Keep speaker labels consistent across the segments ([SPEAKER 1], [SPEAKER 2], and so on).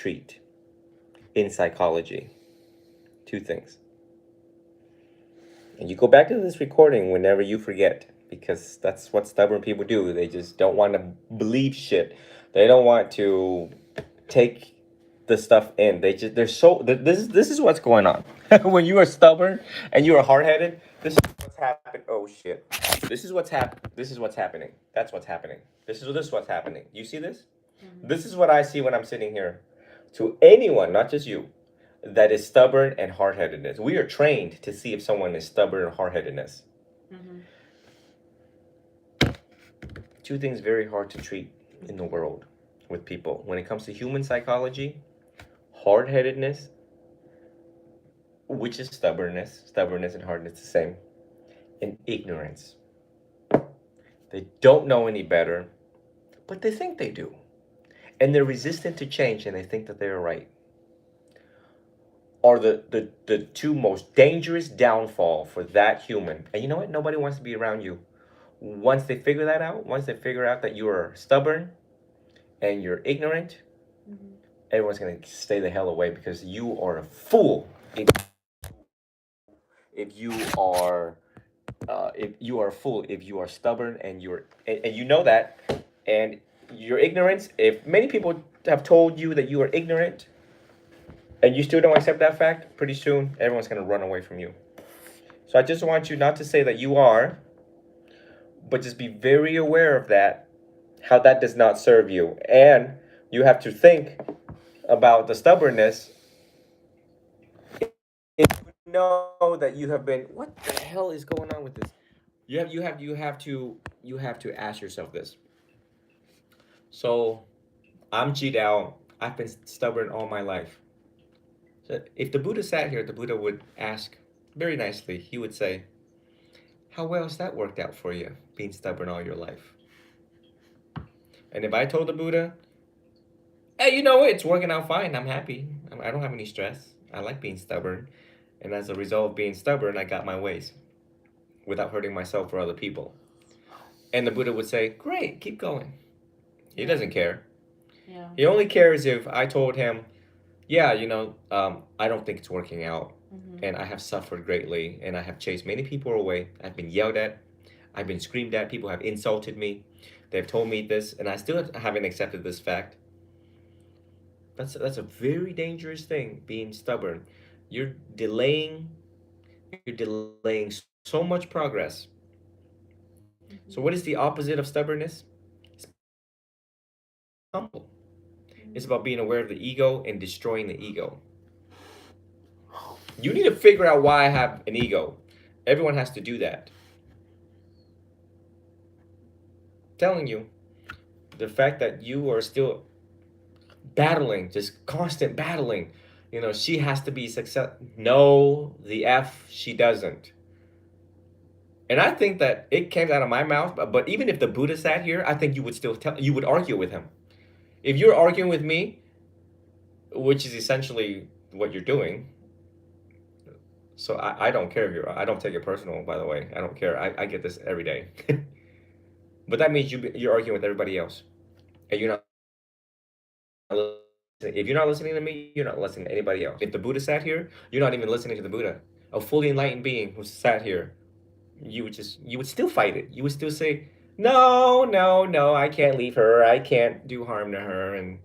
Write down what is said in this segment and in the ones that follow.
[SPEAKER 1] treat in psychology. Two things. And you go back to this recording whenever you forget, because that's what stubborn people do. They just don't want to believe shit. They don't want to take the stuff in. They're so this is what's going on. When you are stubborn and you are hard-headed, this is what's happening. Oh shit. This is what's happening. That's what's happening. This is what's happening. You see this? This is what I see when I'm sitting here. To anyone, not just you, that is stubborn and hard-headedness. We are trained to see if someone is stubborn or hard-headedness. Two things very hard to treat in the world with people. When it comes to human psychology, hard-headedness, which is stubbornness and hardness the same, and ignorance. They don't know any better, but they think they do. And they're resistant to change, and they think that they're right. Are the two most dangerous downfall for that human. And you know what? Nobody wants to be around you. Once they figure that out, once they figure out that you are stubborn and you're ignorant, everyone's going to stay the hell away, because you are a fool if you are a fool if you are stubborn and you know that, and your ignorance. If many people have told you that you are ignorant and you still don't accept that fact, pretty soon everyone's going to run away from you. So I just want you not to say that you are, but just be very aware of that, how that does not serve you. And you have to think about the stubbornness. If you know that you have been, what the hell is going on with this? You have to ask yourself this. So I'm Jidao. I've been stubborn all my life. So if the Buddha sat here, the Buddha would ask very nicely. He would say, how well has that worked out for you, being stubborn all your life? And if I told the Buddha, hey, you know what, it's working out fine, I'm happy, I don't have any stress, I like being stubborn, and as a result of being stubborn, I got my ways without hurting myself or other people. And the Buddha would say, great, keep going. He doesn't care.
[SPEAKER 2] Yeah.
[SPEAKER 1] He only cares if I told him, yeah, I don't think it's working out. And I have suffered greatly, and I have chased many people away. I've been yelled at. I've been screamed at. People have insulted me. They've told me this, and I still haven't accepted this fact. That's a very dangerous thing, being stubborn. You're delaying so much progress. So what is the opposite of stubbornness? It's humble. It's about being aware of the ego and destroying the ego. You need to figure out why I have an ego. Everyone has to do that. I'm telling you, the fact that you are still battling, just constant battling, she has to be success. No, the F, she doesn't. And I think that it came out of my mouth, but even if the Buddha sat here, I think you would still you would argue with him. If you're arguing with me, which is essentially what you're doing. So I don't care if I don't take it personal, by the way. I don't care. I get this every day. But that means you're arguing with everybody else. And you're not listening. If you're not listening to me, you're not listening to anybody else. If the Buddha sat here, you're not even listening to the Buddha. A fully enlightened being who sat here, you would still fight it. You would still say, no, no, no, I can't leave her. I can't do harm to her. And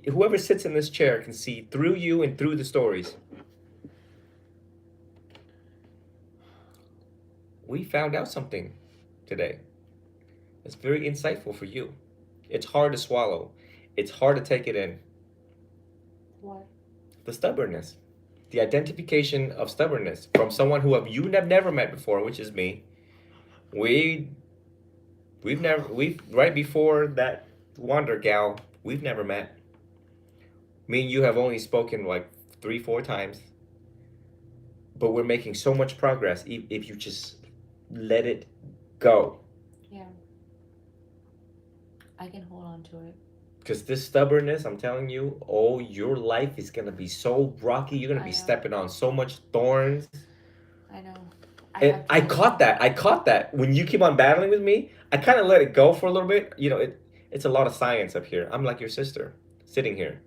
[SPEAKER 1] whoever sits in this chair can see through you and through the stories. We found out something today. It's very insightful for you. It's hard to swallow. It's hard to take it in.
[SPEAKER 2] What?
[SPEAKER 1] The stubbornness. The identification of stubbornness from someone who you have never met before, which is me. We've right before that Wander gal, we've never met. Me and you have only spoken like 3-4 times. But we're making so much progress if you just let it go.
[SPEAKER 2] Yeah. I can hold on to it.
[SPEAKER 1] Because this stubbornness, I'm telling you, your life is going to be so rocky. You're going to be stepping on so much thorns.
[SPEAKER 2] I know.
[SPEAKER 1] And I caught that. When you keep on battling with me, I kind of let it go for a little bit. It's a lot of science up here. I'm like your sister, sitting here.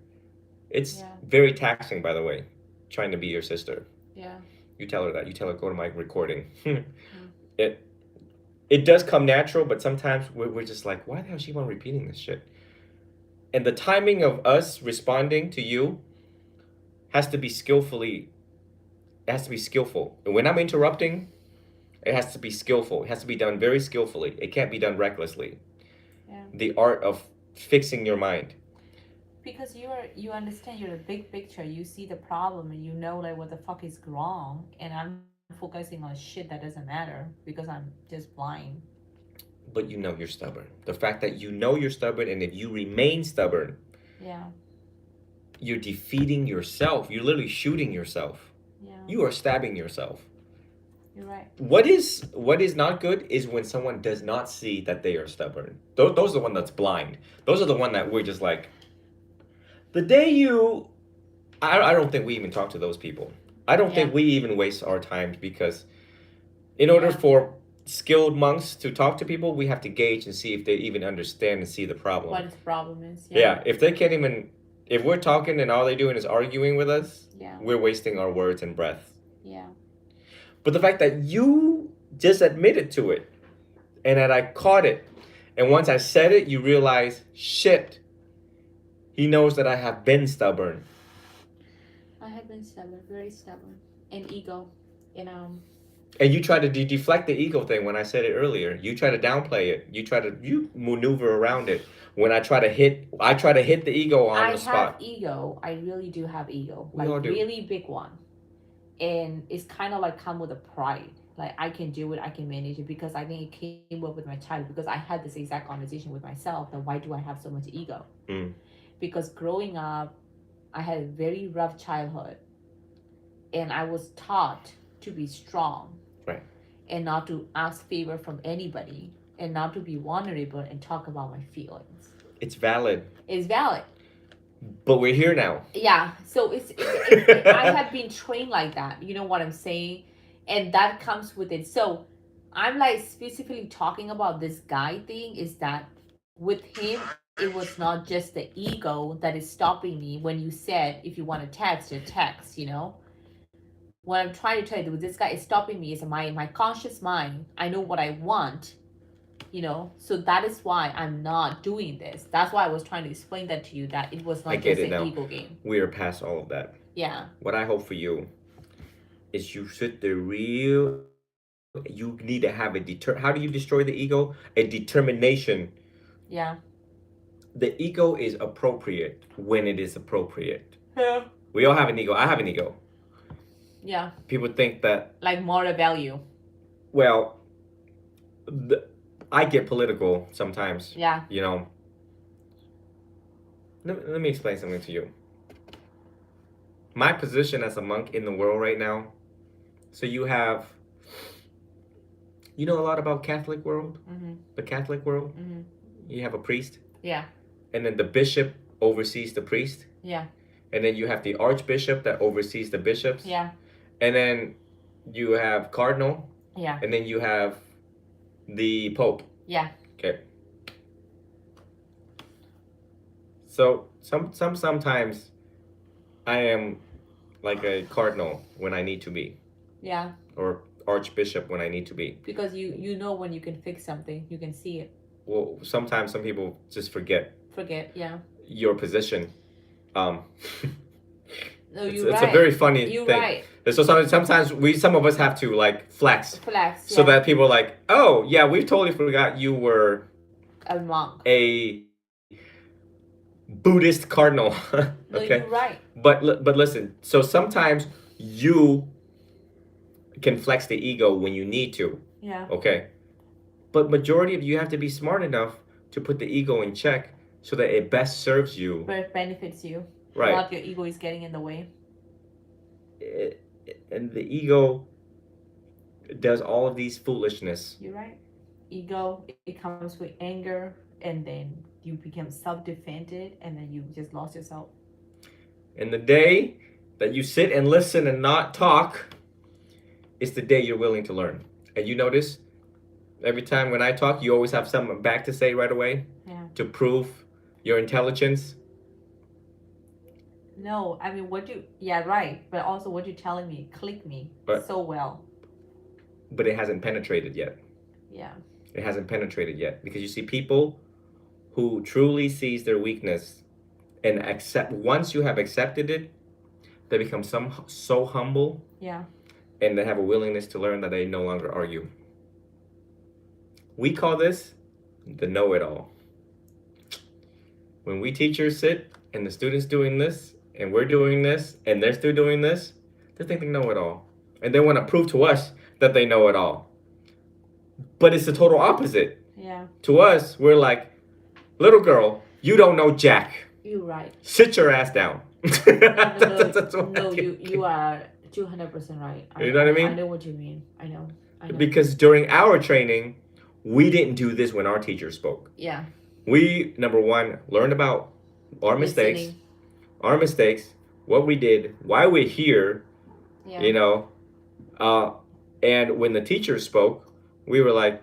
[SPEAKER 1] It's
[SPEAKER 2] Yeah.
[SPEAKER 1] very taxing, by the way, trying to be your sister.
[SPEAKER 2] Yeah.
[SPEAKER 1] You tell her that. You tell her, go to my recording.
[SPEAKER 2] Mm.
[SPEAKER 1] it it does come natural, but sometimes we're just like, why the hell she want repeating this shit? And the timing of us responding to you has to be skillfully. It has to be skillful. And when I'm interrupting, it has to be skillful. It has to be done very skillfully. It can't be done recklessly.
[SPEAKER 2] Yeah.
[SPEAKER 1] The art of fixing your mind.
[SPEAKER 2] Because you understand you're the big picture. You see the problem and you know like what the fuck is wrong. And I'm focusing on shit that doesn't matter because I'm just blind.
[SPEAKER 1] But you know you're stubborn. The fact that you know you're stubborn, and if you remain stubborn,
[SPEAKER 2] Yeah.
[SPEAKER 1] you're defeating yourself. You're literally shooting yourself.
[SPEAKER 2] Yeah.
[SPEAKER 1] You are stabbing yourself.
[SPEAKER 2] You're right.
[SPEAKER 1] What is not good is when someone does not see that they are stubborn. Those are the one that's blind. Those are the one that we're just like, the day you, I don't think we even talk to those people. I don't
[SPEAKER 2] Yeah.
[SPEAKER 1] think we even waste our time, because in order
[SPEAKER 2] Yeah.
[SPEAKER 1] for skilled monks to talk to people, we have to gauge and see if they even understand and see the problem.
[SPEAKER 2] What the problem is. Yeah.
[SPEAKER 1] Yeah, if they can't even, if we're talking and all they're doing is arguing with us,
[SPEAKER 2] Yeah.
[SPEAKER 1] we're wasting our words and breath.
[SPEAKER 2] Yeah.
[SPEAKER 1] But the fact that you just admitted to it and that I caught it, and once I said it, you realize, shit, he knows that I have been stubborn.
[SPEAKER 2] I have been stubborn, very stubborn, and ego, and
[SPEAKER 1] And you try to deflect the ego thing when I said it earlier. You try to downplay it. You maneuver around it. When I try to hit the ego on
[SPEAKER 2] I
[SPEAKER 1] the
[SPEAKER 2] have
[SPEAKER 1] spot.
[SPEAKER 2] ego. I really do have ego,
[SPEAKER 1] We all
[SPEAKER 2] like
[SPEAKER 1] do.
[SPEAKER 2] really big one, and it's kind of like come with a pride. Like I can do it, I can manage it because I think it came up with my child. Because I had this exact conversation with myself that why do I have so much ego?
[SPEAKER 1] Mm.
[SPEAKER 2] Because growing up, I had a very rough childhood, and I was taught to be strong,
[SPEAKER 1] Right.
[SPEAKER 2] and not to ask favor from anybody, and not to be vulnerable and talk about my feelings.
[SPEAKER 1] It's valid.
[SPEAKER 2] It's valid.
[SPEAKER 1] But we're here now.
[SPEAKER 2] Yeah, so I have been trained like that, you know what I'm saying, and that comes with it. So I'm like specifically talking about this guy thing is that with him it was not just the ego that is stopping me. When you said if you want to text, you text, what I'm trying to tell you with this guy is stopping me is my conscious mind. I know what I want, so that is why I'm not doing this. That's why I was trying to explain that to you, that it was
[SPEAKER 1] I
[SPEAKER 2] not
[SPEAKER 1] get
[SPEAKER 2] just
[SPEAKER 1] it
[SPEAKER 2] an
[SPEAKER 1] now.
[SPEAKER 2] ego game.
[SPEAKER 1] We are past all of that.
[SPEAKER 2] Yeah.
[SPEAKER 1] What I hope for you is you sit there real. You need to have how do you destroy the ego? A determination.
[SPEAKER 2] Yeah.
[SPEAKER 1] The ego is appropriate when it is appropriate.
[SPEAKER 2] Yeah.
[SPEAKER 1] We all have an ego. I have an ego.
[SPEAKER 2] Yeah.
[SPEAKER 1] People think that,
[SPEAKER 2] Like moral value.
[SPEAKER 1] well, the, I get political sometimes.
[SPEAKER 2] Yeah.
[SPEAKER 1] Let me explain something to you. My position as a monk in the world right now. So you know a lot about Catholic world?
[SPEAKER 2] Mm-hmm.
[SPEAKER 1] The Catholic world?
[SPEAKER 2] Mm-hmm.
[SPEAKER 1] You have a priest?
[SPEAKER 2] Yeah.
[SPEAKER 1] And then the bishop oversees the priest?
[SPEAKER 2] Yeah.
[SPEAKER 1] And then you have the archbishop that oversees the bishops?
[SPEAKER 2] Yeah.
[SPEAKER 1] And then you have cardinal?
[SPEAKER 2] Yeah.
[SPEAKER 1] And then you have the pope?
[SPEAKER 2] Yeah.
[SPEAKER 1] Okay. So sometimes I am like a cardinal when I need to be.
[SPEAKER 2] Yeah.
[SPEAKER 1] Or archbishop when I need to be.
[SPEAKER 2] Because you know when you can fix something, you can see it.
[SPEAKER 1] Well, sometimes some people just forget
[SPEAKER 2] Yeah.
[SPEAKER 1] your position.
[SPEAKER 2] No,
[SPEAKER 1] it's
[SPEAKER 2] you're right.
[SPEAKER 1] a very funny
[SPEAKER 2] You're
[SPEAKER 1] thing.
[SPEAKER 2] right.
[SPEAKER 1] So sometimes some of us have to like flex, so
[SPEAKER 2] Yeah.
[SPEAKER 1] that people are like, oh yeah, we totally forgot you were
[SPEAKER 2] A monk.
[SPEAKER 1] a Buddhist cardinal.
[SPEAKER 2] No,
[SPEAKER 1] Okay.
[SPEAKER 2] you're right.
[SPEAKER 1] But listen. So sometimes you can flex the ego when you need to.
[SPEAKER 2] Yeah.
[SPEAKER 1] Okay. But majority of you have to be smart enough to put the ego in check so that it best serves you.
[SPEAKER 2] But it benefits you.
[SPEAKER 1] Right.
[SPEAKER 2] Not your ego is getting in the way.
[SPEAKER 1] And the ego does all of these foolishness.
[SPEAKER 2] You're right. Ego, it comes with anger, and then you become self-defeated, and then you just lost yourself.
[SPEAKER 1] And the day that you sit and listen and not talk is the day you're willing to learn. And you notice every time when I talk, you always have something back to say right away.
[SPEAKER 2] Yeah.
[SPEAKER 1] To prove your intelligence.
[SPEAKER 2] No, I mean, yeah, right. But also, what you're telling me click me
[SPEAKER 1] But
[SPEAKER 2] so well.
[SPEAKER 1] it hasn't penetrated yet.
[SPEAKER 2] Yeah.
[SPEAKER 1] It hasn't penetrated yet because you see people who truly sees their weakness and accept. Once you have accepted it, they become so humble,
[SPEAKER 2] Yeah.
[SPEAKER 1] and they have a willingness to learn that they no longer argue. We call this the know-it-all. When we teachers sit and the students doing this and we're doing this and they're still doing this, they think they know it all, and they want to prove to us that they know it all. But it's the total opposite.
[SPEAKER 2] Yeah.
[SPEAKER 1] To us, we're like, little girl, you don't know jack.
[SPEAKER 2] You're right.
[SPEAKER 1] Sit your ass down.
[SPEAKER 2] No, you are 200% right.
[SPEAKER 1] You know what I mean?
[SPEAKER 2] I know what you mean. I know.
[SPEAKER 1] Because during our training, we didn't do this when our teacher spoke.
[SPEAKER 2] Yeah.
[SPEAKER 1] We, number one, learned about
[SPEAKER 2] Listening.
[SPEAKER 1] our mistakes, what we did, why we're here,
[SPEAKER 2] Yeah.
[SPEAKER 1] you know. And when the teacher spoke, we were like,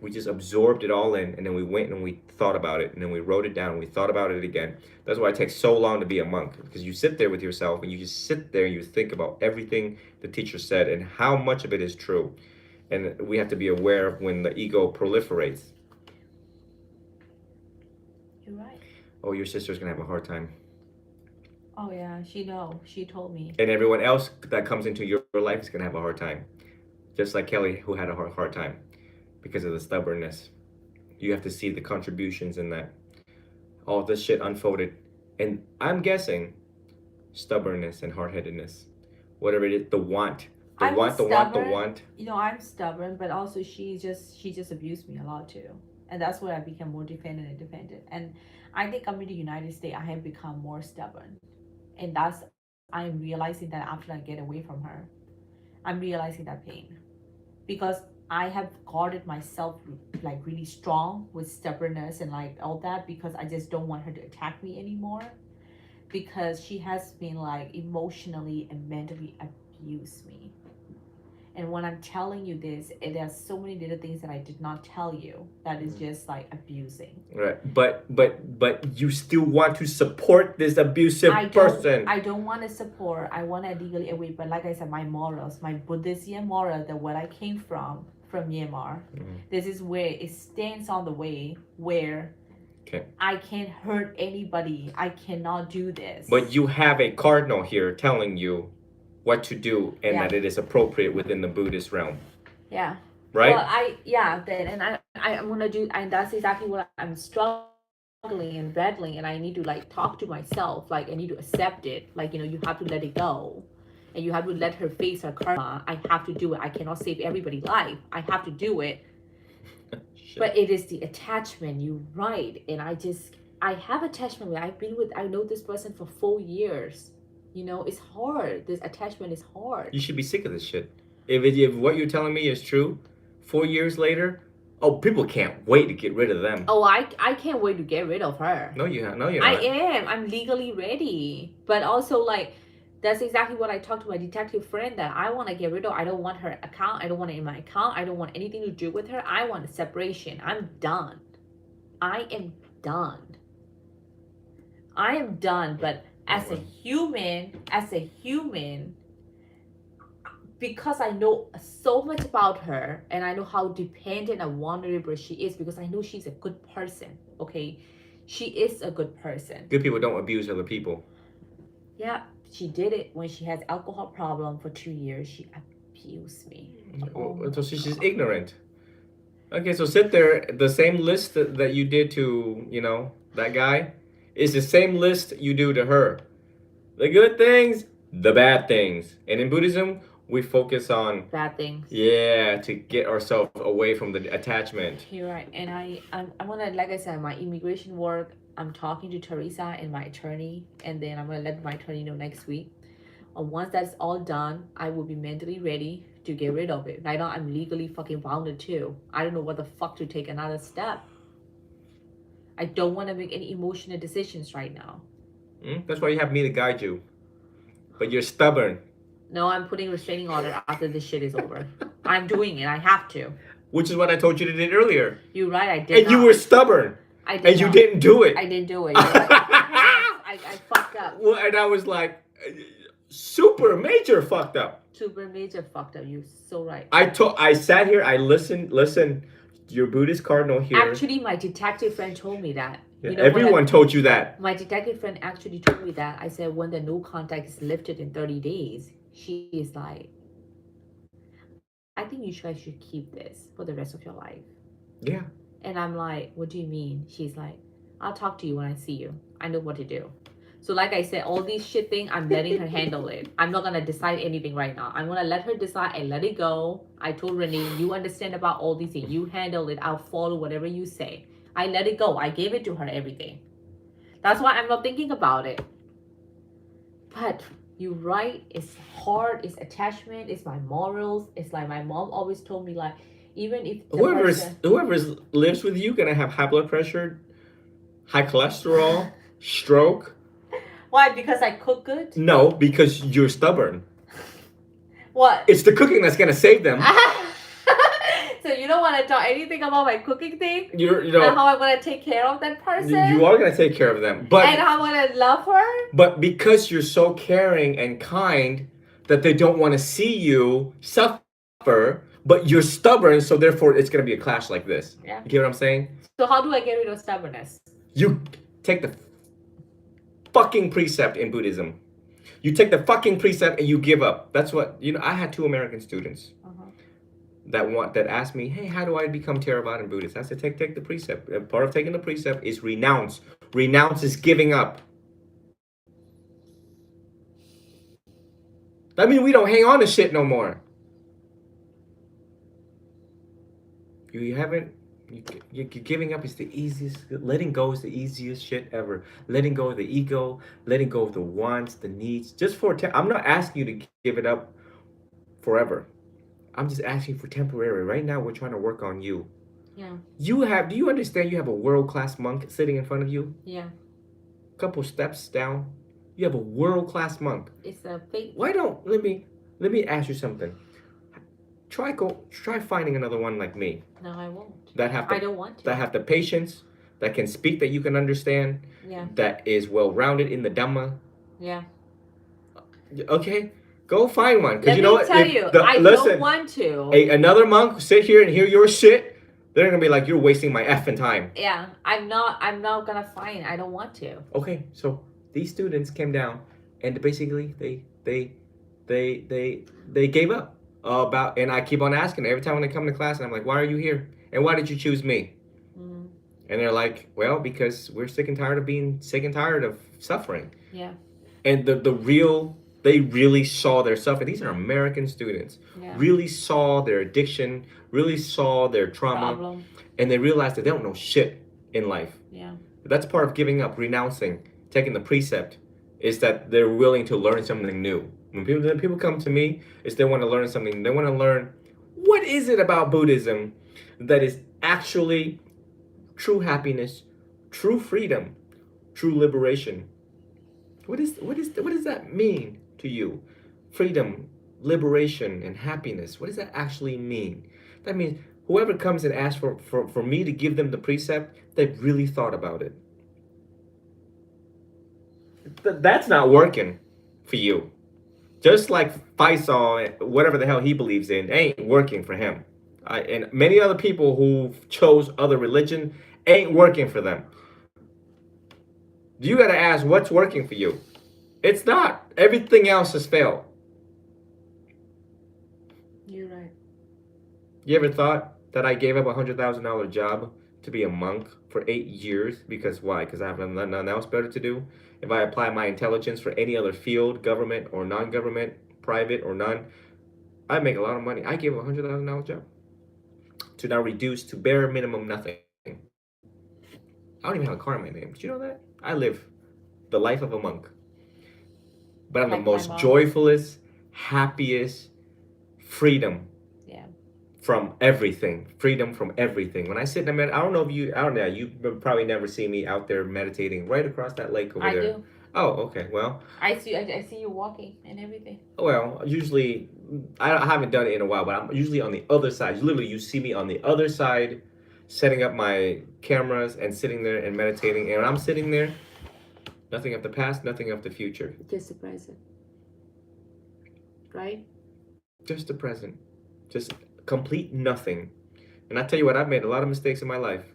[SPEAKER 1] we just absorbed it all in, and then we went and we thought about it, and then we wrote it down, and we thought about it again. That's why it takes so long to be a monk, because you sit there with yourself and you just sit there and you think about everything the teacher said and how much of it is true. And we have to be aware of when the ego proliferates.
[SPEAKER 2] You're right.
[SPEAKER 1] Oh, your sister's gonna have a hard time.
[SPEAKER 2] Oh yeah, she told me.
[SPEAKER 1] And everyone else that comes into your life is gonna have a hard time, just like Kelly, who had a hard time because of the stubbornness. You have to see the contributions in that. All this shit unfolded, and I'm guessing stubbornness and hard-headedness, whatever it is, the want.
[SPEAKER 2] You know, I'm stubborn, but also she just abused me a lot too, and that's where I became more dependent. And I think coming to United States, I have become more stubborn, and I'm realizing that after I get away from her, I'm realizing that pain because I have guarded myself like really strong with stubbornness and like all that because I just don't want her to attack me anymore because she has been like emotionally and mentally abused me. And when I'm telling you this, there's so many little things that I did not tell you that is just like abusing.
[SPEAKER 1] Right, but you still want to support this abusive person.
[SPEAKER 2] I don't want to support. I want to legally away. But like I said, my morals, my Buddhist moral, that what I came from Myanmar, this is where it stands on the way where I can't hurt anybody. I cannot do this.
[SPEAKER 1] But you have a cardinal here telling you what to do and that it is appropriate within the Buddhist realm.
[SPEAKER 2] Yeah.
[SPEAKER 1] Right?
[SPEAKER 2] Well, I'm gonna do, and that's exactly what I'm struggling and battling, and I need to like talk to myself, like I need to accept it, like you know, you have to let it go, and you have to let her face her karma. I have to do it. I cannot save everybody's life. I have to do it. But it is the attachment. You're right, and I have attachment. I know this person for 4 years. You know, it's hard. This attachment is hard.
[SPEAKER 1] You should be sick of this shit. If what you're telling me is true, 4 years later, people can't wait to get rid of them.
[SPEAKER 2] Oh, I can't wait to get rid of her.
[SPEAKER 1] No, you're not.
[SPEAKER 2] I am. I'm legally ready. But also, like, that's exactly what I talked to my detective friend that I want to get rid of. I don't want her account. I don't want it in my account. I don't want anything to do with her. I want a separation. I'm done. I am done. I am done. But as a human, because I know so much about her and I know how dependent and vulnerable she is because I know she's a good person, okay? She is a good person.
[SPEAKER 1] Good people don't abuse other people.
[SPEAKER 2] Yeah, she did it when she has alcohol problem for 2 years. She abused me.
[SPEAKER 1] So she's just ignorant. Okay, so sit there. The same list that you did to, you know, that guy is the same list you do to her. The good things, the bad things. And in Buddhism, we focus on
[SPEAKER 2] bad things.
[SPEAKER 1] Yeah, to get ourselves away from the attachment.
[SPEAKER 2] You're right. And I'm gonna, like I said, my immigration work, I'm talking to Teresa and my attorney, and then I'm gonna let my attorney know next week. Once that's all done, I will be mentally ready to get rid of it. Right now, I'm legally fucking bounded too. I don't know what the fuck to take another step. I don't want to make any emotional decisions right now.
[SPEAKER 1] That's why you have me to guide you. But you're stubborn.
[SPEAKER 2] No, I'm putting restraining order after this shit is over. I'm doing it. I have to.
[SPEAKER 1] Which is what I told you to do earlier.
[SPEAKER 2] You're right. I did.
[SPEAKER 1] And you were stubborn.
[SPEAKER 2] I did.
[SPEAKER 1] And you didn't do it.
[SPEAKER 2] I didn't do it. Right. I fucked up.
[SPEAKER 1] Well, and I was like, super major fucked up.
[SPEAKER 2] Super major fucked up. You're so right.
[SPEAKER 1] I sat here, I listened, listen, your Buddhist cardinal here.
[SPEAKER 2] Actually, my detective friend told me that.
[SPEAKER 1] Yeah,
[SPEAKER 2] You know what?
[SPEAKER 1] everyone told you that.
[SPEAKER 2] My detective friend actually told me that. I said when the no contact is lifted in 30 days, she is like, I think you guys should keep this for the rest of your life.
[SPEAKER 1] Yeah.
[SPEAKER 2] And I'm like, what do you mean? She's like, I'll talk to you when I see you. I know what to do. So like I said, all these shit thing, I'm letting her handle it. I'm not gonna decide anything right now. I'm gonna let her decide and let it go. I told Renee, you understand about all these things. You handle it. I'll follow whatever you say. I let it go. I gave it to her everything. That's why I'm not thinking about it. But you're right. It's hard. It's attachment. It's my morals. It's like my mom always told me, like, even if the person
[SPEAKER 1] Whoever lives with you gonna have high blood pressure, high cholesterol, stroke.
[SPEAKER 2] Why? Because I cook good?
[SPEAKER 1] No, because you're stubborn.
[SPEAKER 2] What?
[SPEAKER 1] It's the cooking that's gonna save them.
[SPEAKER 2] So you don't want to talk anything about my cooking thing?
[SPEAKER 1] You know,
[SPEAKER 2] and how I'm gonna take care of that person?
[SPEAKER 1] You are gonna take care of them, but
[SPEAKER 2] and how I'm gonna love her?
[SPEAKER 1] But because you're so caring and kind that they don't want to see you suffer, but you're stubborn, so therefore it's gonna be a clash like this.
[SPEAKER 2] Yeah.
[SPEAKER 1] You get what I'm saying?
[SPEAKER 2] So how do I get rid of stubbornness?
[SPEAKER 1] You take the fucking precept in Buddhism. You take the fucking precept and you give up. That's what I had 2 American students that asked me, hey, how do I become Theravada Buddhist? I said, take the precept. Part of taking the precept is renounce. Renounce is giving up. That means we don't hang on to shit no more. You haven't. You're giving up is the easiest. Letting go is the easiest shit ever. Letting go of the ego, letting go of the wants, the needs. Just for I'm not asking you to give it up forever. I'm just asking for temporary. Right now, we're trying to work on you.
[SPEAKER 2] Yeah.
[SPEAKER 1] Do you understand you have a world-class monk sitting in front of you?
[SPEAKER 2] Yeah.
[SPEAKER 1] Couple steps down, you have a world-class monk.
[SPEAKER 2] It's a fake.
[SPEAKER 1] Why don't let me ask you something. Try finding another one like me.
[SPEAKER 2] No, I won't.
[SPEAKER 1] I
[SPEAKER 2] don't want to.
[SPEAKER 1] That have the patience, that can speak, that you can understand.
[SPEAKER 2] Yeah.
[SPEAKER 1] That is well-rounded in the Dhamma.
[SPEAKER 2] Yeah.
[SPEAKER 1] Okay, go find one.
[SPEAKER 2] Let
[SPEAKER 1] you know
[SPEAKER 2] me
[SPEAKER 1] what?
[SPEAKER 2] tell you, I don't want to.
[SPEAKER 1] Another monk sit here and hear your shit. They're gonna be like, you're wasting my effing time.
[SPEAKER 2] Yeah, I'm not gonna find. I don't want to.
[SPEAKER 1] Okay, so these students came down, and basically they gave up about. And I keep on asking every time when they come to class, and I'm like, why are you here? And why did you choose me? Mm. And they're like, well, because we're sick and tired of being sick and tired of suffering.
[SPEAKER 2] Yeah.
[SPEAKER 1] And they really saw their suffering. These are American students. Yeah. Really saw their addiction, really saw their trauma. And they realized that they don't know shit in life. Yeah. That's part of giving up, renouncing, taking the precept, is that they're willing to learn something new. When people come to me, is they want to learn something. They want to learn, what is it about Buddhism that is actually true happiness, true freedom, true liberation? What does that mean to you? Freedom, liberation, and happiness. What does that actually mean? That means whoever comes and asks for me to give them the precept, they've really thought about it. That's not working for you. Just like Faisal, whatever the hell he believes in, ain't working for him. And many other people who chose other religion ain't working for them. You gotta ask, what's working for you? It's not. Everything else has failed.
[SPEAKER 2] You're right.
[SPEAKER 1] You ever thought that I gave up $100,000 job to be a monk for 8 years? Because why? Because I have nothing else better to do? If I apply my intelligence for any other field, government or non-government, private or none, I make a lot of money. I gave a $100,000 job to now reduce to bare minimum nothing. I don't even have a car in my name. Did you know that? I live the life of a monk. But I'm like the most joyfulest, happiest, freedom. Yeah. From everything. Freedom from everything. When I sit in I don't know, you've probably never seen me out there meditating right across that lake over there. I do. Oh, okay. Well,
[SPEAKER 2] I see you walking and everything.
[SPEAKER 1] Well, usually I haven't done it in a while, but I'm usually on the other side. Literally, you see me on the other side, setting up my cameras and sitting there and meditating. And when I'm sitting there, Nothing of the past, nothing of the future.
[SPEAKER 2] Just the present, right?
[SPEAKER 1] Just the present. Just complete nothing. And I tell you what, I've made a lot of mistakes in my life.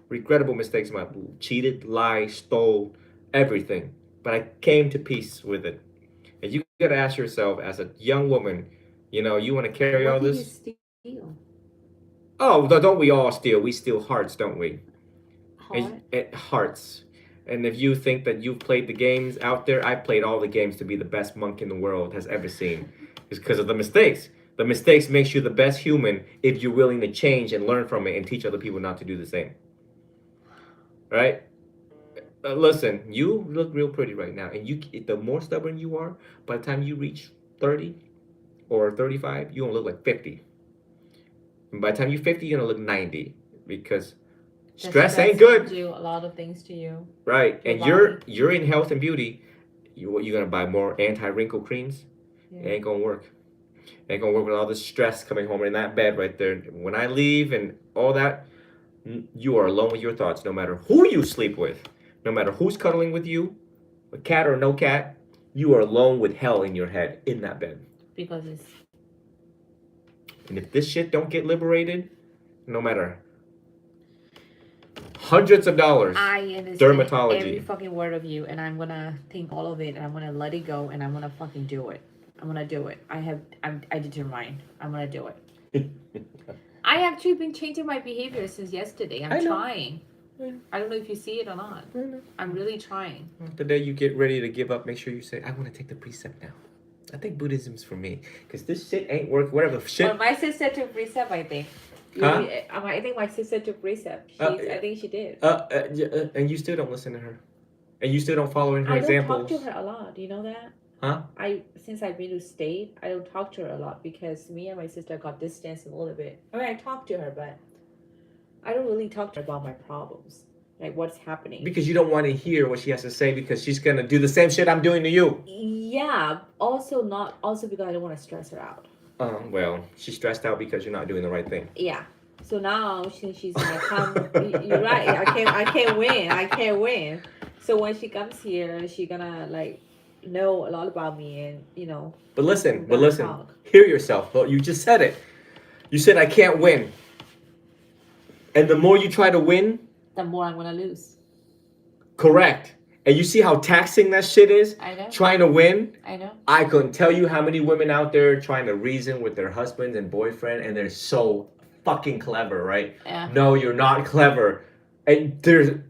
[SPEAKER 1] Regrettable mistakes in my life. Cheated, lied, stole, everything. But I came to peace with it. And you gotta ask yourself, as a young woman, you want to carry all
[SPEAKER 2] What did
[SPEAKER 1] this?
[SPEAKER 2] you steal?
[SPEAKER 1] Oh, don't we all steal? We steal hearts, don't we?
[SPEAKER 2] Heart?
[SPEAKER 1] Hearts. And if you think that you've played the games out there, I played all the games to be the best monk in the world has ever seen. It's because of the mistakes. The mistakes makes you the best human if you're willing to change and learn from it and teach other people not to do the same. Right? Listen, you look real pretty right now, and the more stubborn you are, by the time you reach 30 or 35, you're gonna look like 50. And by the time you're 50, you're gonna look 90 because
[SPEAKER 2] The
[SPEAKER 1] stress
[SPEAKER 2] stress
[SPEAKER 1] ain't
[SPEAKER 2] can
[SPEAKER 1] good.
[SPEAKER 2] do a lot of things to you,
[SPEAKER 1] Right,
[SPEAKER 2] your
[SPEAKER 1] and
[SPEAKER 2] body.
[SPEAKER 1] you're in health and beauty. You're gonna buy more anti-wrinkle creams? It
[SPEAKER 2] Yeah.
[SPEAKER 1] ain't gonna work. It ain't gonna work with all this stress coming home in that bed right there. When I leave and all that, you are alone with your thoughts. No matter who you sleep with, no matter who's cuddling with you, a cat or no cat, you are alone with hell in your head in that bed.
[SPEAKER 2] Because it's.
[SPEAKER 1] And if this shit don't get liberated, no matter hundreds of dollars,
[SPEAKER 2] I understand every
[SPEAKER 1] dermatology.
[SPEAKER 2] fucking word of you, and I'm gonna think all of it, and I'm gonna let it go, and I'm gonna fucking do it. I'm gonna do it. I determine. I'm gonna do it. I have actually been changing my behavior since yesterday. I'm trying. I don't know if you see it or not. I'm really trying.
[SPEAKER 1] The day you get ready to give up, make sure you say, I want to take the precept now. I think Buddhism's for me. Because this shit ain't work. Whatever shit.
[SPEAKER 2] Well, my sister took precept, I think.
[SPEAKER 1] Huh?
[SPEAKER 2] I think my sister took precept. I think she did.
[SPEAKER 1] And you still don't listen to her. And you still don't follow in her
[SPEAKER 2] I don't
[SPEAKER 1] examples.
[SPEAKER 2] talk to her a lot. Do you know that?
[SPEAKER 1] Huh?
[SPEAKER 2] Since I've been to state, I don't talk to her a lot because me and my sister got distanced a little bit. I mean, I talk to her, but I don't really talk to her about my problems, like what's happening.
[SPEAKER 1] Because you don't want to hear what she has to say because she's gonna do the same shit I'm doing to you.
[SPEAKER 2] Yeah. Also because I don't want to stress her out.
[SPEAKER 1] Well, she's stressed out because you're not doing the right thing.
[SPEAKER 2] Yeah. So now since she's gonna come, you're right. I can't win. I can't win. So when she comes here, she's gonna like know a lot about me, and
[SPEAKER 1] But listen,
[SPEAKER 2] talk.
[SPEAKER 1] hear yourself. Well, you just said it. You said I can't win. And the more you try to win,
[SPEAKER 2] the more I'm gonna lose.
[SPEAKER 1] Correct. And you see how taxing that shit is?
[SPEAKER 2] I know.
[SPEAKER 1] Trying to win?
[SPEAKER 2] I know.
[SPEAKER 1] I couldn't tell you how many women out there trying to reason with their husbands and boyfriend, and they're so fucking clever, right?
[SPEAKER 2] Yeah.
[SPEAKER 1] No, you're not clever. And they're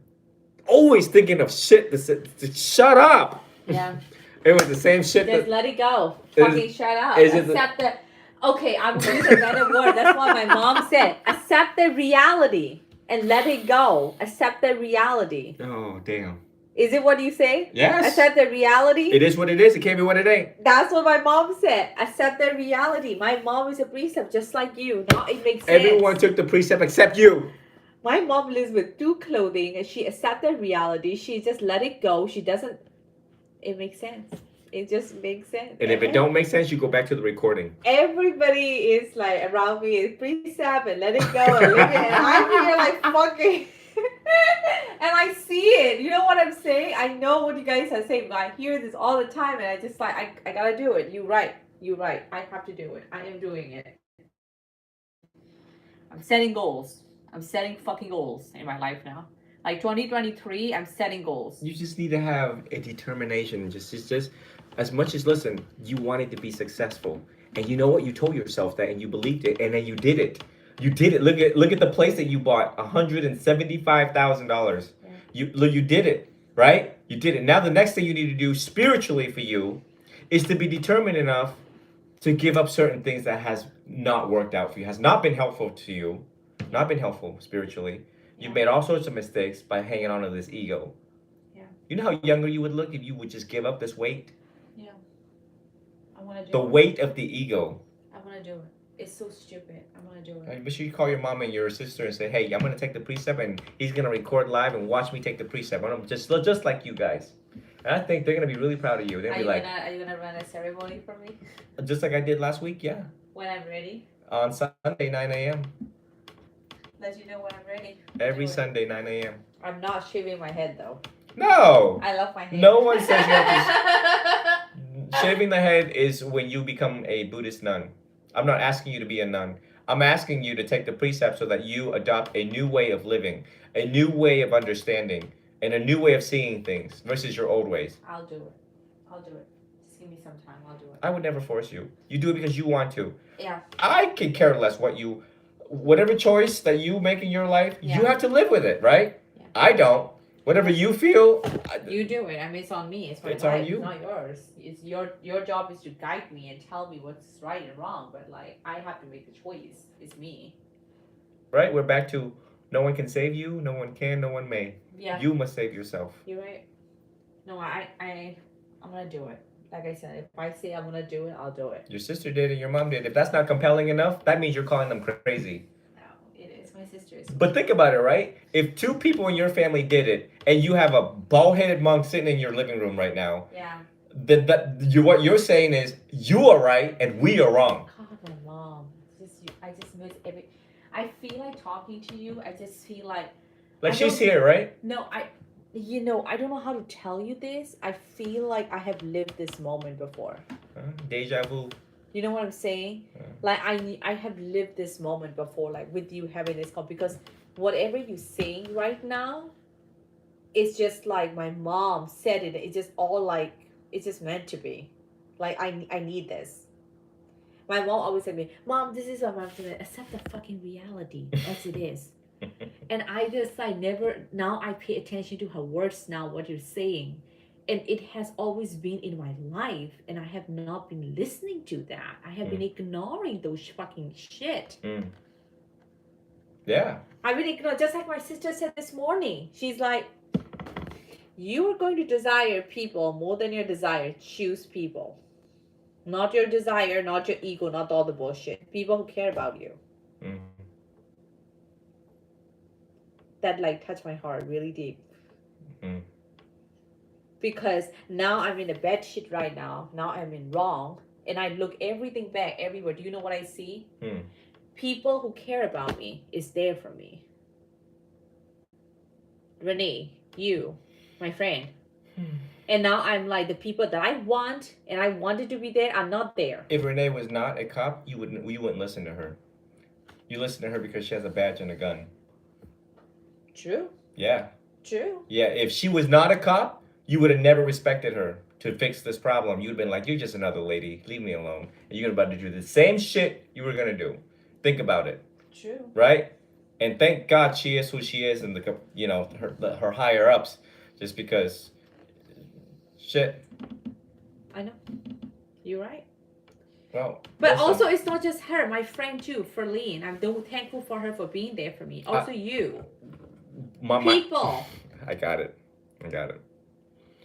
[SPEAKER 1] always thinking of shit to shut up.
[SPEAKER 2] Yeah.
[SPEAKER 1] It was the same shit.
[SPEAKER 2] Just let it go. Fucking shut up. Accept the. Okay, I'm gonna use a better word. That's what my mom said. Accept the reality and let it go. Accept the reality.
[SPEAKER 1] Oh, damn.
[SPEAKER 2] Is it what you say?
[SPEAKER 1] Yes.
[SPEAKER 2] Accept the reality?
[SPEAKER 1] It is what it is. It can't be what it ain't.
[SPEAKER 2] That's what my mom said. Accept the reality. My mom is a precept just like you. Now it makes sense.
[SPEAKER 1] Everyone took the precept except you.
[SPEAKER 2] My mom lives with 2 clothing and she accepted reality. She just let it go. She doesn't. It makes sense. It just makes sense.
[SPEAKER 1] And if it don't make sense, you go back to the recording.
[SPEAKER 2] Everybody is like around me is precept and let it go and live it. And I'm here like fucking. And I see it. You know what I'm saying? I know what you guys are saying, but I hear this all the time and I just like, I gotta do it. You're right. You're right. I have to do it. I am doing it. I'm setting goals. I'm setting fucking goals in my life now. Like 2023, I'm setting goals.
[SPEAKER 1] You just need to have a determination. Just as much as listen, you wanted to be successful, and you know what? You told yourself that, and you believed it, and then you did it. You did it. Look at the place that you bought, $175,000. You did it, right? You did it. Now the next thing you need to do spiritually for you is to be determined enough to give up certain things that has not worked out for you, has not been helpful to you, not been helpful spiritually. You've made all sorts of mistakes by hanging on to this ego. Yeah. You know how younger you would look if you would just give up this weight?
[SPEAKER 2] Yeah. I want to do
[SPEAKER 1] the weight of the ego.
[SPEAKER 2] I want to do it. It's so stupid. I want to do it.
[SPEAKER 1] Make sure you call your mom and your sister and say, hey, I'm going to take the precept and he's going to record live and watch me take the precept. I'm just like you guys. And I think they're going to be really proud of you. They'll be like,
[SPEAKER 2] are you going to run a ceremony for me?
[SPEAKER 1] Just like I did last week, yeah.
[SPEAKER 2] When I'm ready?
[SPEAKER 1] On Sunday, 9 a.m.
[SPEAKER 2] Let you know when I'm ready.
[SPEAKER 1] Every Sunday, 9 a.m.
[SPEAKER 2] I'm not shaving my head though.
[SPEAKER 1] No.
[SPEAKER 2] I love my hair.
[SPEAKER 1] No one says you have to. Shaving the head is when you become a Buddhist nun. I'm not asking you to be a nun. I'm asking you to take the precepts so that you adopt a new way of living, a new way of understanding, and a new way of seeing things versus your old ways.
[SPEAKER 2] I'll do it. I'll do it. Just give me some time. I'll do it.
[SPEAKER 1] I would never force you. You do it because you want to.
[SPEAKER 2] Yeah.
[SPEAKER 1] I can care less whatever choice that you make in your life,
[SPEAKER 2] Yeah.
[SPEAKER 1] you have to live with it, right?
[SPEAKER 2] Yeah.
[SPEAKER 1] I don't. Whatever you feel,
[SPEAKER 2] you do it. I mean, it's on me. It's my
[SPEAKER 1] It's
[SPEAKER 2] life.
[SPEAKER 1] on you.
[SPEAKER 2] It's not yours. It's your job is to guide me and tell me what's right and wrong. But like, I have to make the choice. It's me.
[SPEAKER 1] right? We're back to no one can save you, no one can, no one may.
[SPEAKER 2] Yeah.
[SPEAKER 1] You must save yourself.
[SPEAKER 2] You're right. No, I'm gonna do it. Like I said, if I say I'm gonna do it, I'll do it.
[SPEAKER 1] Your sister did and your mom did. If that's not compelling enough, that means you're calling them crazy.
[SPEAKER 2] No, it is. My sister is.
[SPEAKER 1] But think about it, right? If two people in your family did it, and you have a bald-headed monk sitting in your living room right now,
[SPEAKER 2] Yeah.
[SPEAKER 1] What you're saying is you are right and we are wrong.
[SPEAKER 2] God, my mom. I just miss every. I feel like talking to you. I just feel like.
[SPEAKER 1] Like she's here, right?
[SPEAKER 2] No, I don't know how to tell you this. I feel like I have lived this moment before.
[SPEAKER 1] Deja vu.
[SPEAKER 2] You know what I'm saying? Like I have lived this moment before, like with you having this call, because whatever you're saying right now, it's just like my mom said it. It's just all like it's just meant to be. Like I need this. My mom always said to me, "Mom, this is what I'm saying. Accept the fucking reality as it is." And I just like never now I pay attention to her words now, what you're saying. And it has always been in my life, and I have not been listening to that. I have been ignoring those fucking shit.
[SPEAKER 1] Yeah.
[SPEAKER 2] I've been ignoring, just like my sister said this morning. She's like, you are going to desire people more than your desire. Choose people. Not your desire, not your ego, not all the bullshit. People who care about you. That like touched my heart really deep. Because now I'm in a bad shit right now. Now I'm in wrong. And I look everything back everywhere. Do you know what I see? People who care about me is there for me. Renee, you, my friend. And now I'm like the people that I want and I wanted to be there are not there.
[SPEAKER 1] If Renee was not a cop, you wouldn't listen to her. You listen to her because she has a badge and a gun.
[SPEAKER 2] True.
[SPEAKER 1] Yeah.
[SPEAKER 2] True.
[SPEAKER 1] Yeah, if she was not a cop, you would have never respected her to fix this problem. You'd have been like, you're just another lady. Leave me alone. And you're about to do the same shit you were going to do. Think about it.
[SPEAKER 2] True.
[SPEAKER 1] Right? And thank God she is who she is and her higher ups, just because shit.
[SPEAKER 2] I know. You're right.
[SPEAKER 1] Well,
[SPEAKER 2] but also it's not just her, my friend too, Ferline. I'm thankful for her for being there for me. Also you. People.
[SPEAKER 1] I got it.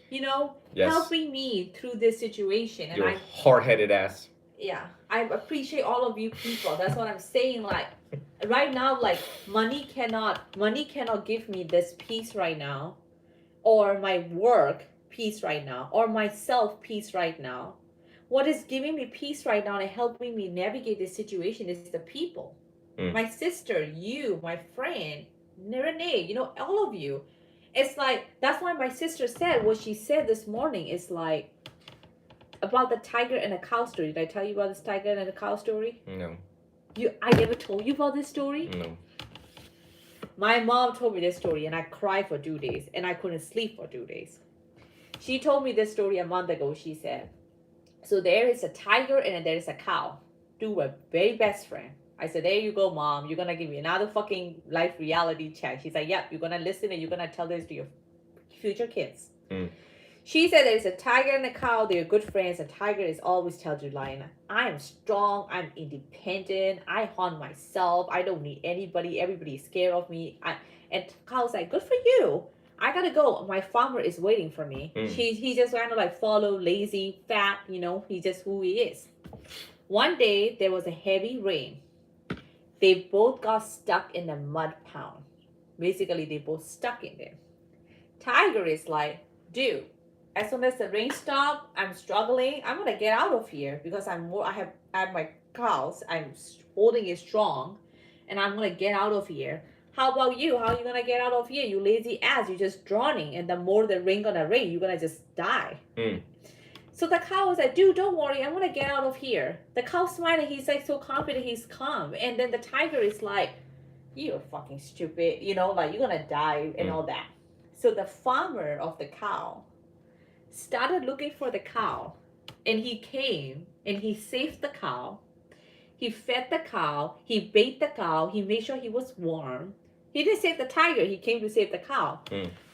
[SPEAKER 2] You know,
[SPEAKER 1] yes.
[SPEAKER 2] Helping me through this situation. And
[SPEAKER 1] You're hard-headed ass.
[SPEAKER 2] Yeah, I appreciate all of you people. That's what I'm saying. Like right now, like money cannot give me this peace right now, or my work peace right now, or myself peace right now. What is giving me peace right now and helping me navigate this situation is the people. My sister, you, my friend, Renee, all of you. It's like, that's why my sister said what she said this morning is like, about the tiger and the cow story. Did I tell you about this tiger and the cow story?
[SPEAKER 1] No.
[SPEAKER 2] I never told you about this story?
[SPEAKER 1] No.
[SPEAKER 2] My mom told me this story and I cried for 2 days and I couldn't sleep for 2 days. She told me this story a month ago. She said, so there is a tiger and there is a cow. Two were very best friends. I said, there you go, Mom. You're going to give me another fucking life reality check. She's like, yep, you're going to listen and you're going to tell this to your future kids. She said there's a tiger and a cow. They're good friends. A tiger is always tells you, lion, I am strong. I'm independent. I hunt myself. I don't need anybody. Everybody is scared of me. And cow's like, good for you. I gotta go. My farmer is waiting for me. He just kind of like follow, lazy, fat, he's just who he is. One day there was a heavy rain. They both got stuck in a mud pound. Basically, they both stuck in there. Tiger is like, dude, as soon as the rain stops, I'm struggling. I'm gonna get out of here because I have my cows. I'm holding it strong, and I'm gonna get out of here. How about you? How are you gonna get out of here? You lazy ass. You're just drowning, and the more the rain gonna rain, you're gonna just die.
[SPEAKER 1] Mm.
[SPEAKER 2] So the cow was like, dude, don't worry, I'm gonna get out of here. The cow smiling, he's like so confident, he's calm. And then the tiger is like, you're fucking stupid, like you're gonna die and all that. So the farmer of the cow started looking for the cow, and he came and he saved the cow. He fed the cow, he bathed the cow, he made sure he was warm. He didn't save the tiger, he came to save the cow.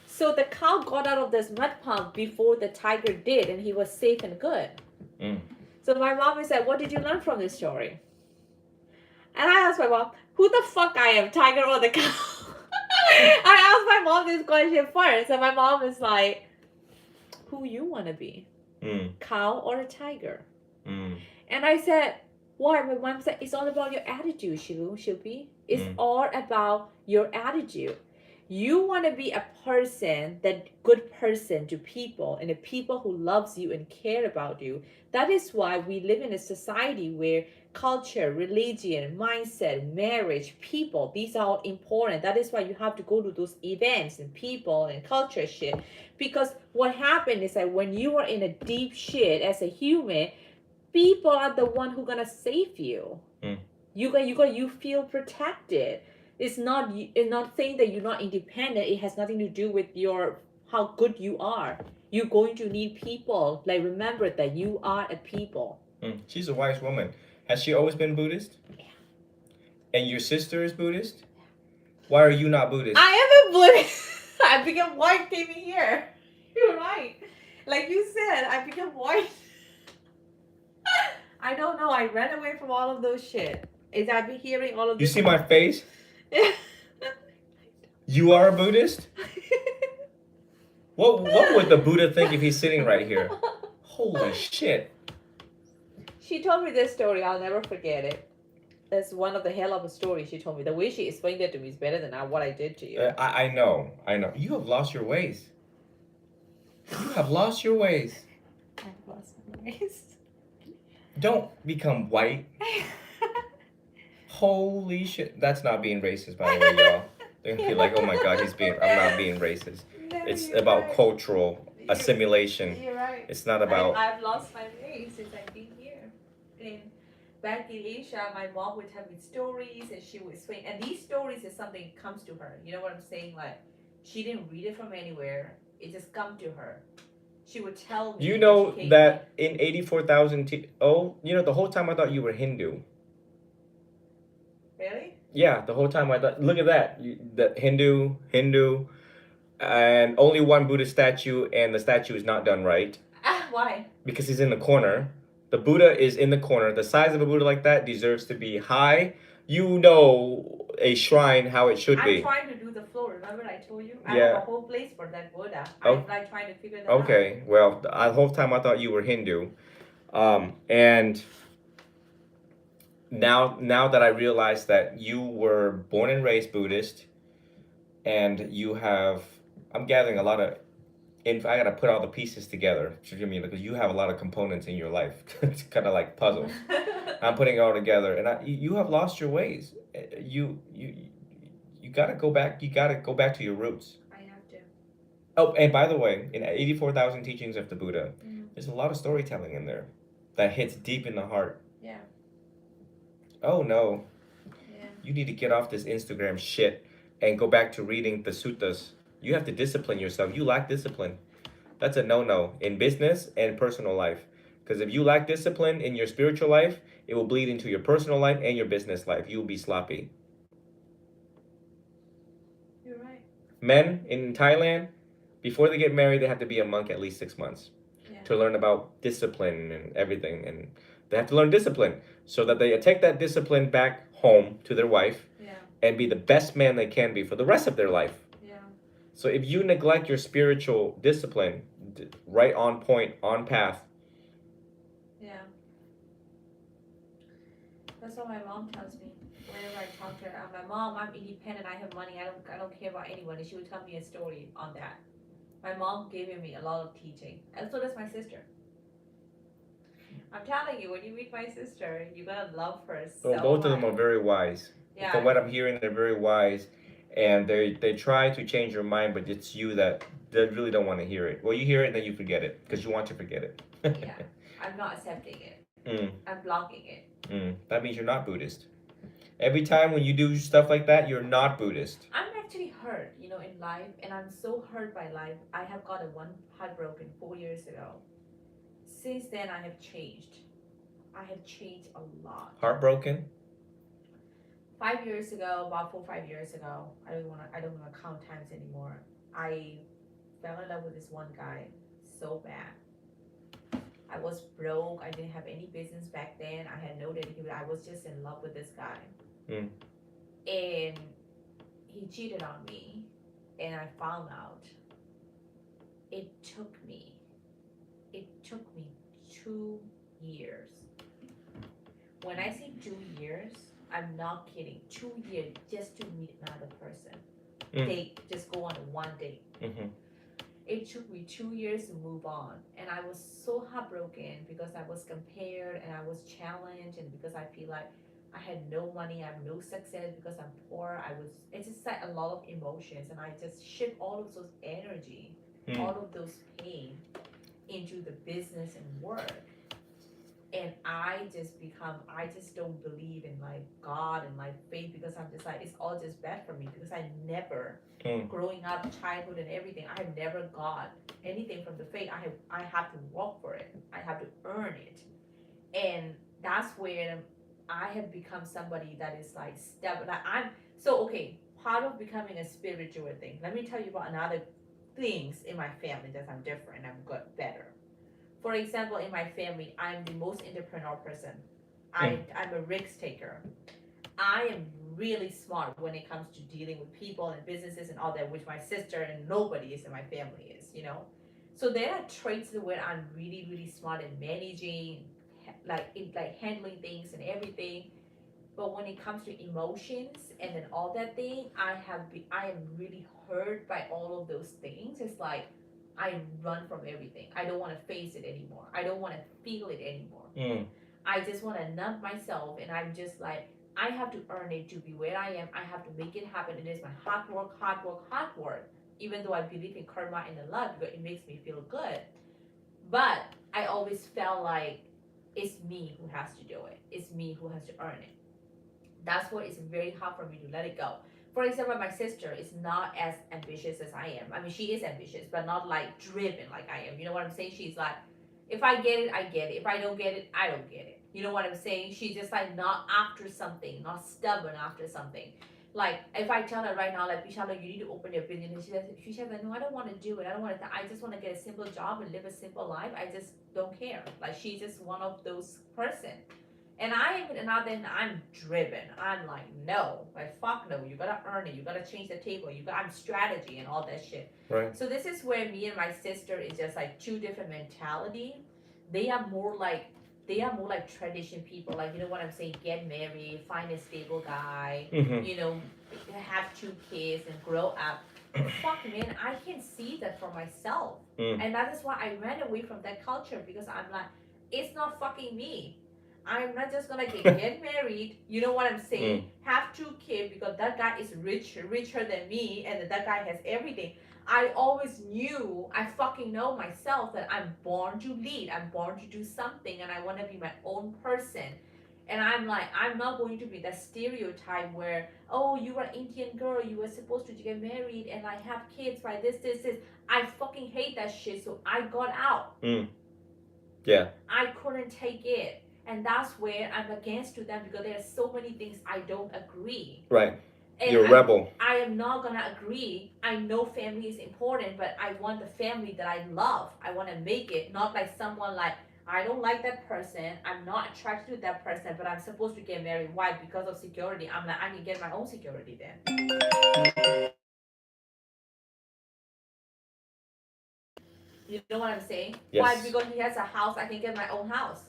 [SPEAKER 2] So the cow got out of this mud pump before the tiger did, and he was safe and good. So my mom is like, what did you learn from this story? And I asked my mom, who the fuck I am, tiger or the cow? I asked my mom this question first, and my mom is like, who you want to be, cow or a tiger? And I said, why? My mom said, it's all about your attitude, Shubi. It's all about your attitude. You want to be a person, that good person to people, and the people who loves you and care about you. That is why we live in a society where culture, religion, mindset, marriage, people, these are all important. That is why you have to go to those events and people and culture shit. Because what happened is that when you are in a deep shit as a human, people are the one who gonna save you. You feel protected. It's not saying that you're not independent. It has nothing to do with your how good you are. You're going to need people. Like, remember that you are a people.
[SPEAKER 1] She's a wise woman. Has she always been Buddhist?
[SPEAKER 2] Yeah.
[SPEAKER 1] And your sister is Buddhist? Why are you not Buddhist?
[SPEAKER 2] I am a Buddhist. I became white came here. You're right. Like you said, I became white. I don't know. I ran away from all of those shit. I've been hearing all of
[SPEAKER 1] You
[SPEAKER 2] this.
[SPEAKER 1] see my face? You are a Buddhist? What would the Buddha think if he's sitting right here? Holy shit.
[SPEAKER 2] She told me this story. I'll never forget it. That's one of the hell of a story she told me. The way she explained it to me is better than what I did to you.
[SPEAKER 1] I know. You have lost your ways. You have lost your ways.
[SPEAKER 2] I've lost my ways.
[SPEAKER 1] Don't become white. Holy shit. That's not being racist, by the way, y'all. They're gonna be like, oh my god, I'm not being racist. No, it's about right. Cultural assimilation.
[SPEAKER 2] You're right.
[SPEAKER 1] It's not about...
[SPEAKER 2] I've lost my way since I've been here. And back in Asia, my mom would tell me stories, and she would explain. And these stories is something that comes to her. You know what I'm saying? Like, she didn't read it from anywhere. It just come to her. She would tell me.
[SPEAKER 1] You know that in 84,000... the whole time I thought you were Hindu.
[SPEAKER 2] Really?
[SPEAKER 1] Yeah, the whole time I thought, look at that. The Hindu, and only one Buddha statue, and the statue is not done right.
[SPEAKER 2] Why?
[SPEAKER 1] Because he's in the corner. The Buddha is in the corner. The size of a Buddha like that deserves to be high. You know a shrine how it should be.
[SPEAKER 2] I'm trying to do the floor. Remember I told you? I have a whole place for that Buddha. I'm like trying to figure that out.
[SPEAKER 1] Okay, well, the whole time I thought you were Hindu. And now that I realized that you were born and raised Buddhist, and you have... I'm gathering a lot of... I gotta put all the pieces together. You know what I mean? Because you have a lot of components in your life. It's kind of like puzzles. I'm putting it all together, and you have lost your ways. You gotta go back. You gotta go back to your roots.
[SPEAKER 2] I have to.
[SPEAKER 1] Oh, and by the way, in 84,000 teachings of the Buddha, there's a lot of storytelling in there that hits deep in the heart.
[SPEAKER 2] Yeah.
[SPEAKER 1] Oh no.
[SPEAKER 2] Yeah.
[SPEAKER 1] You need to get off this Instagram shit and go back to reading the suttas. You have to discipline yourself. You lack discipline. That's a no-no in business and personal life. Because if you lack discipline in your spiritual life, it will bleed into your personal life and your business life. You will be sloppy.
[SPEAKER 2] You're right.
[SPEAKER 1] Men in Thailand, before they get married, they have to be a monk at least 6 months to learn about discipline and everything. And they have to learn discipline so that they take that discipline back home to their wife and be the best man they can be for the rest of their life. So if you neglect your spiritual discipline, right on point, on path.
[SPEAKER 2] Yeah. That's what my mom tells me whenever I talk to her. I'm like, Mom, I'm independent. I have money. I don't care about anyone. And she would tell me a story on that. My mom gave me a lot of teaching. And so does my sister. I'm telling you, when you meet my sister, you're going to love her so
[SPEAKER 1] Well, both
[SPEAKER 2] much.
[SPEAKER 1] of them are very wise. Yeah. From what I'm hearing, they're very wise. and they try to change your mind, but it's you that they really don't want to hear it. Well, you hear it and then you forget it because you want to forget it.
[SPEAKER 2] Yeah, I'm not accepting it.
[SPEAKER 1] mm,
[SPEAKER 2] I'm blocking it.
[SPEAKER 1] that means you're not Buddhist. Every time when you do stuff like that, you're not Buddhist.
[SPEAKER 2] I'm actually hurt, in life, and I'm so hurt by life. I have got a one heartbroken 4 years ago. Since then, I have changed. I have changed a lot.
[SPEAKER 1] Heartbroken.
[SPEAKER 2] 5 years ago, about 4 or 5 years ago, I don't want to count times anymore. I fell in love with this one guy so bad. I was broke. I didn't have any business back then. I had no dedication. I was just in love with this guy,
[SPEAKER 1] Mm.
[SPEAKER 2] and he cheated on me, and I found out. It took me. It took me 2 years. When I say 2 years, I'm not kidding. 2 years just to meet another person. They just go on one date.
[SPEAKER 1] Mm-hmm.
[SPEAKER 2] It took me 2 years to move on, and I was so heartbroken because I was compared and I was challenged, and because I feel like I had no money, I have no success because I'm poor. It's just like a lot of emotions, and I just shift all of those energy, all of those pain into the business and work. And I just don't believe in like God and like faith, because I'm just like, it's all just bad for me, because I never, growing up, childhood and everything, I have never got anything from the faith. I have to work for it. I have to earn it. And that's where I have become somebody that is like step like I'm so okay. Part of becoming a spiritual thing. Let me tell you about another things in my family that I'm different. I'm good better. For example, in my family, I'm the most entrepreneurial person. I'm a risk taker. I am really smart when it comes to dealing with people and businesses and all that, which my sister and nobody is in my family is. So there are traits where I'm really, really smart in managing, like handling things and everything. But when it comes to emotions and then all that thing, I am really hurt by all of those things. It's like I run from everything. I don't want to face it anymore. I don't want to feel it anymore. I just want to numb myself, and I'm just like, I have to earn it to be where I am. I have to make it happen. It is my hard work, hard work, hard work. Even though I believe in karma and in love, because it makes me feel good. But I always felt like it's me who has to do it. It's me who has to earn it. That's what is very hard for me to let it go. For example, my sister is not as ambitious as I am. I mean, she is ambitious, but not like driven like I am. You know what I'm saying? She's like, if I get it, I get it. If I don't get it, I don't get it. You know what I'm saying? She's just like not after something, not stubborn after something. Like if I tell her right now, like Bishala, you need to open your business, and she says like, no, I don't want to do it. I don't want to. I just want to get a simple job and live a simple life. I just don't care. Like she's just one of those person. And I am another, and I'm driven. I'm like, no, like fuck no. You gotta earn it. You gotta change the table. I'm strategy and all that shit.
[SPEAKER 1] Right.
[SPEAKER 2] So this is where me and my sister is just like two different mentality. They are more like tradition people. Like, you know what I'm saying? Get married, find a stable guy.
[SPEAKER 1] Mm-hmm.
[SPEAKER 2] Have 2 kids and grow up. Fuck man, I can see that for myself. And that is why I ran away from that culture, because I'm like, it's not fucking me. I'm not just gonna get married. You know what I'm saying? Have 2 kids because that guy is richer than me, and that guy has everything. I always knew, I fucking know myself that I'm born to lead. I'm born to do something, and I want to be my own person. And I'm like, I'm not going to be that stereotype where, oh, you are Indian girl, you were supposed to get married and like have kids by this. I fucking hate that shit, so I got out.
[SPEAKER 1] Yeah.
[SPEAKER 2] I couldn't take it. And that's where I'm against to them, because there are so many things I don't agree.
[SPEAKER 1] Right.
[SPEAKER 2] And
[SPEAKER 1] You're a rebel.
[SPEAKER 2] I am not gonna agree. I know family is important, but I want the family that I love. I want to make it, not like someone like, I don't like that person. I'm not attracted to that person, but I'm supposed to get married. Why? Because of security. I'm like, I can get my own security then. You know what I'm saying?
[SPEAKER 1] Yes.
[SPEAKER 2] Why? Because he has a house, I can get my own house.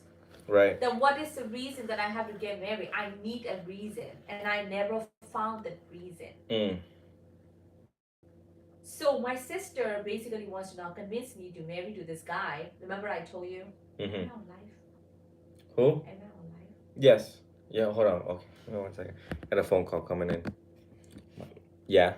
[SPEAKER 1] Right.
[SPEAKER 2] Then what is the reason that I have to get married? I need a reason, and I never found that reason. So my sister basically wants to now convince me to marry to this guy. Remember I told you? Am I on live?
[SPEAKER 1] Who?
[SPEAKER 2] Am I on live?
[SPEAKER 1] Yes. Yeah, hold on. Okay. Hold on 1 second. Got a phone call coming in. Yeah.